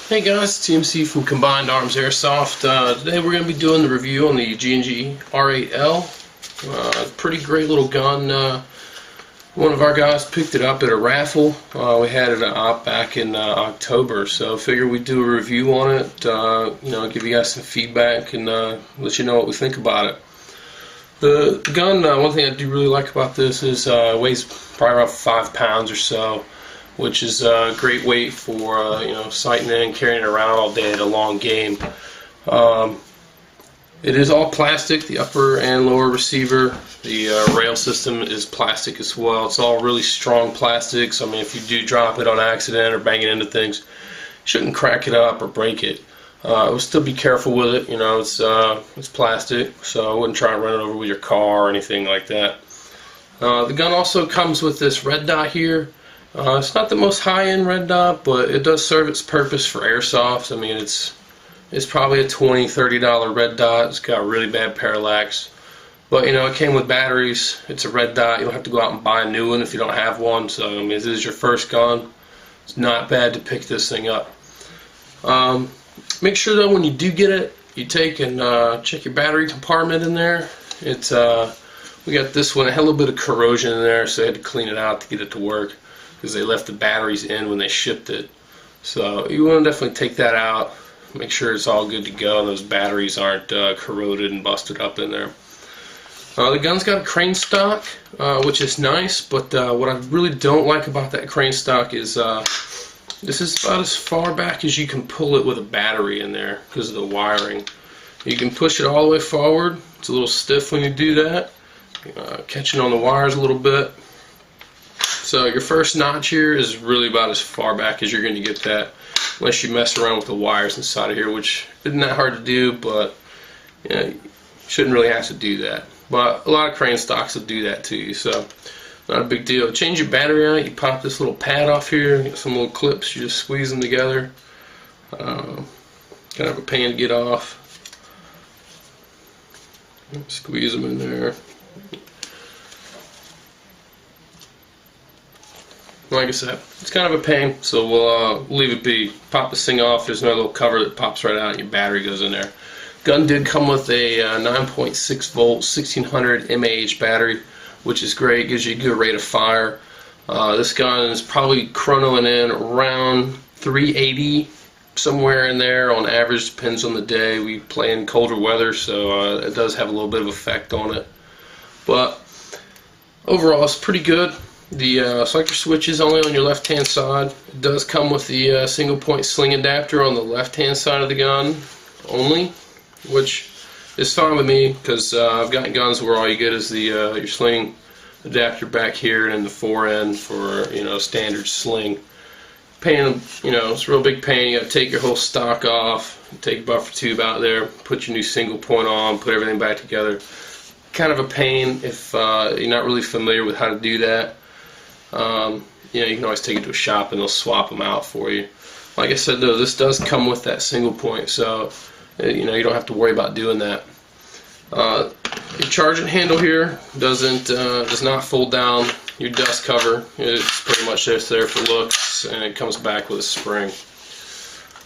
Hey guys, TMC from Combined Arms Airsoft. Today we're going to be doing the review on the G&G R8-L. Pretty great little gun. One of our guys picked it up at a raffle. We had it at op back in October, so figured we'd do a review on it. Give you guys some feedback and let you know what we think about it. The gun, one thing I do really like about this is it weighs probably around 5 pounds or so, which is a great weight for sighting in, carrying it around all day at a long game. It is all plastic, the upper and lower receiver. The rail system is plastic as well. It's all really strong plastic, so I mean, if you do drop it on accident or bang it into things, you shouldn't crack it up or break it. We'll still be careful with it. It's plastic, so I wouldn't try and run it over with your car or anything like that. The gun also comes with this red dot here. It's not the most high-end red dot, but it does serve its purpose for airsoft. I mean, it's probably a $20, $30 red dot. It's got really bad parallax, but it came with batteries. It's a red dot. You don't have to go out and buy a new one if you don't have one. So I mean, this is your first gun. It's not bad to pick this thing up. Make sure though when you do get it, you take and check your battery compartment in there. We got this one. It had a little bit of corrosion in there, so I had to clean it out to get it to work, because they left the batteries in when they shipped it. So you want to definitely take that out, make sure it's all good to go and those batteries aren't corroded and busted up in there. The gun's got a crane stock, which is nice, but what I really don't like about that crane stock is this is about as far back as you can pull it with a battery in there because of the wiring. You can push it all the way forward. It's a little stiff when you do that, catching on the wires a little bit. So your first notch here is really about as far back as you're going to get that, unless you mess around with the wires inside of here, which isn't that hard to do, but you shouldn't really have to do that. But a lot of crane stocks will do that to you, so not a big deal. Change your battery out, you pop this little pad off here, get some little clips, you just squeeze them together. Kind of a pain to get off. Squeeze them in there. Like I said, it's kind of a pain, so we'll leave it be. Pop this thing off. There's another little cover that pops right out and your battery goes in there. Gun did come with a 9.6 volt 1600 mAh battery, which is great. Gives you a good rate of fire. This gun is probably chronoing in around 380, somewhere in there on average. Depends on the day. We play in colder weather, so it does have a little bit of effect on it. But overall, it's pretty good. The selector switch is only on your left hand side. It does come with the single point sling adapter on the left hand side of the gun only, which is fine with me, because I've gotten guns where all you get is the your sling adapter back here and the fore end for standard sling. Pain, it's a real big pain. You got to take your whole stock off, take your buffer tube out there, put your new single point on, put everything back together. Kind of a pain if you're not really familiar with how to do that. You can always take it to a shop and they'll swap them out for you. Like I said though, this does come with that single point, so you don't have to worry about doing that. Your charging handle here does not fold down your dust cover. It's pretty much just there for looks, and it comes back with a spring.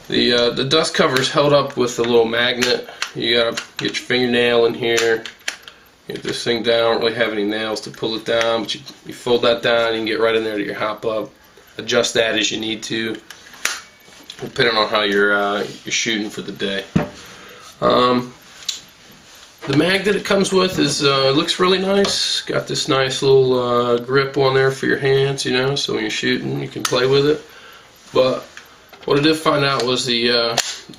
The dust cover is held up with a little magnet. You gotta get your fingernail in here. Get this thing down. Don't really have any nails to pull it down, but you fold that down, you can get right in there to your hop up. Adjust that as you need to, depending on how you're shooting for the day. The mag that it comes with is looks really nice. Got this nice little grip on there for your hands, so when you're shooting, you can play with it. But what I did find out was the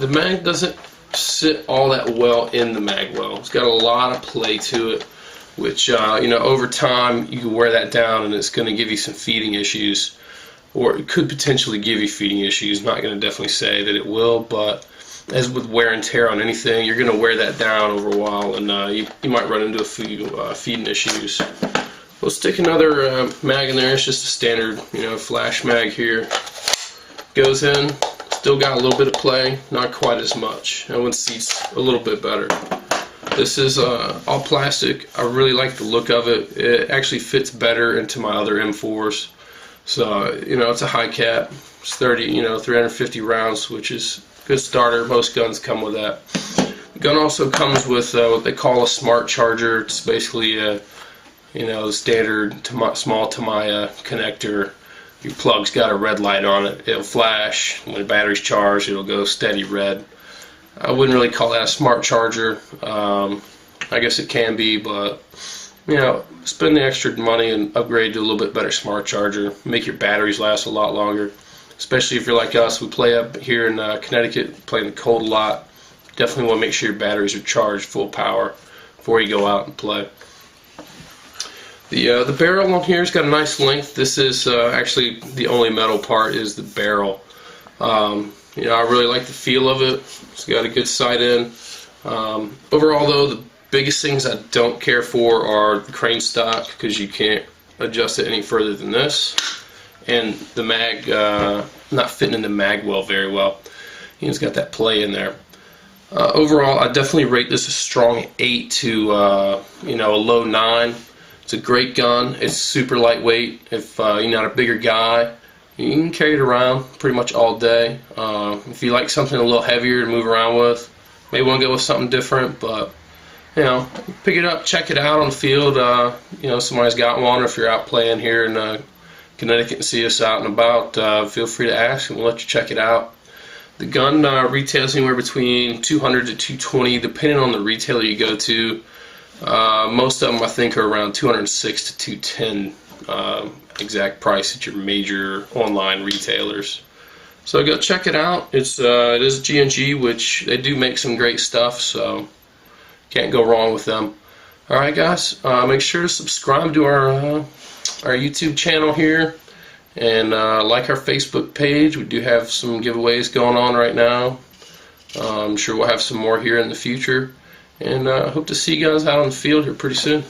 mag doesn't sit all that well in the mag well. It's got a lot of play to it, which over time you can wear that down and it's going to give you some feeding issues, or it could potentially give you feeding issues. Not going to definitely say that it will, but as with wear and tear on anything, you're going to wear that down over a while, and you might run into a few feeding issues. We'll stick another mag in there. It's just a standard flash mag here. Goes in. Still got a little bit of play, not quite as much. That one seats a little bit better. This is all plastic. I really like the look of it. It actually fits better into my other M4s. So, it's a high cap. It's 350 rounds, which is a good starter. Most guns come with that. The gun also comes with what they call a smart charger. It's basically a, standard small Tamiya connector. Your plug's got a red light on it. It'll flash. When the battery's charged, it'll go steady red. I wouldn't really call that a smart charger. I guess it can be, but spend the extra money and upgrade to a little bit better smart charger. Make your batteries last a lot longer. Especially if you're like us, we play up here in Connecticut, play in the cold a lot. Definitely want to make sure your batteries are charged full power before you go out and play. The barrel on here has got a nice length. This is actually the only metal part is the barrel. I really like the feel of it. It's got a good sight in. Overall though, the biggest things I don't care for are the crane stock, because you can't adjust it any further than this, and the mag not fitting in the mag well very well. It's got that play in there. Overall, I definitely rate this a strong 8 to a low 9. It's a great gun. It's super lightweight. If you're not a bigger guy, you can carry it around pretty much all day. If you like something a little heavier to move around with, maybe want to go with something different, but pick it up, check it out on the field. Somebody's got one, or if you're out playing here in Connecticut and see us out and about, feel free to ask and we'll let you check it out. The gun retails anywhere between $200 to $220, depending on the retailer you go to. Most of them I think are around $206 to $210 exact price at your major online retailers. So go check it out. It is G&G, which they do make some great stuff, so can't go wrong with them. Alright guys, make sure to subscribe to our YouTube channel here, and like our Facebook page. We do have some giveaways going on right now. I'm sure we'll have some more here in the future, and I hope to see you guys out on the field here pretty soon.